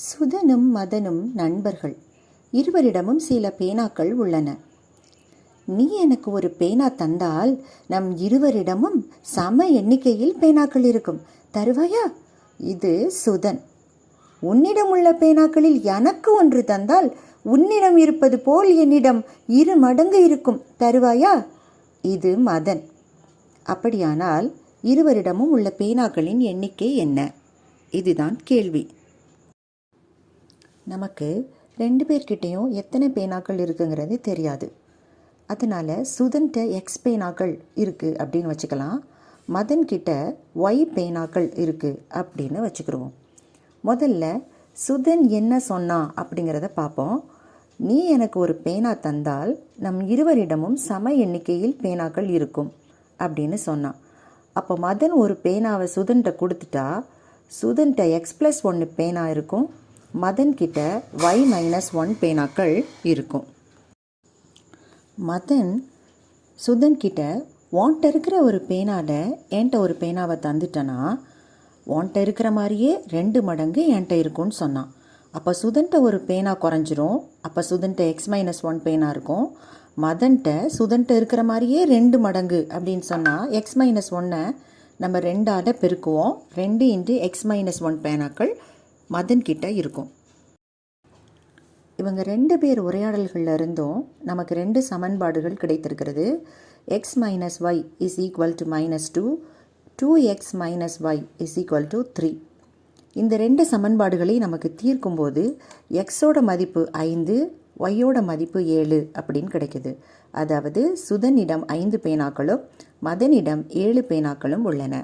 சுதனும் மதனும் நண்பர்கள். இருவரிடமும் சில பேனாக்கள் உள்ளன. நீ எனக்கு ஒரு பேனா தந்தால் நம் இருவரிடமும் சம எண்ணிக்கையில் பேனாக்கள் இருக்கும். தருவாயா? இது சுதன். உன்னிடம் உள்ள பேனாக்களில் எனக்கு ஒன்று தந்தால் உன்னிடம் இருப்பது போல் என்னிடம் 2 மடங்கு இருக்கும். தருவாயா? இது மதன். அப்படியானால் இருவரிடமும் உள்ள பேனாக்களின் எண்ணிக்கை என்ன? இதுதான் கேள்வி. நமக்கு 2 பேர்கிட்டையும் எத்தனை பேனாக்கள் இருக்குங்கிறது தெரியாது. அதனால் சுதன்கிட்ட எக்ஸ் பேனாக்கள் இருக்குது அப்படின்னு வச்சுக்கலாம். மதன்கிட்ட ஒய் பேனாக்கள் இருக்குது அப்படின்னு வச்சுக்கிடுவோம். முதல்ல சுதன் என்ன சொன்னான் அப்படிங்கிறத பார்ப்போம். நீ எனக்கு ஒரு பேனா தந்தால் நம் இருவரிடமும் சம எண்ணிக்கையில் பேனாக்கள் இருக்கும் அப்படின்னு சொன்னான். அப்போ மதன் ஒரு பேனாவை சுதன்கிட்ட கொடுத்துட்டா சுதன்கிட்ட X+1 பேனா இருக்கும், மதன்கிட்ட Y-1 பேனாக்கள் இருக்கும். மதன் சுதன்கிட்ட உன்கிட்ட இருக்கிற ஒரு பேனாவில் என்கிட்ட ஒரு பேனாவை தந்துட்டனா உன்கிட்ட இருக்கிற மாதிரியே 2 மடங்கு என்கிட்ட இருக்கும்னு சொன்னான். அப்போ சுதன்கிட்ட ஒரு பேனா குறைஞ்சிரும். அப்போ சுதன்கிட்ட X-1 பேனா இருக்கும். மதன்கிட்ட சுதன்கிட்ட இருக்கிற மாதிரியே 2 மடங்கு அப்படின்னு சொன்னால் X-1 நம்ம 2ஆல் பெருக்குவோம். 2 × X-1 பேனாக்கள் மதன்கிட்ட இருக்கும். இவங்க 2 பேர் உரையாடல்களில் இருந்தும் நமக்கு 2 சமன்பாடுகள் கிடைத்திருக்கிறது. x - y = -2, 2x - y = 3. இந்த 2 சமன்பாடுகளை நமக்கு தீர்க்கும்போது எக்ஸோட மதிப்பு 5, ஒய்யோட மதிப்பு 7 அப்படின்னு கிடைக்குது. அதாவது சுதனிடம் 5 பேனாக்களும் மதனிடம் 7 பேனாக்களும் உள்ளன.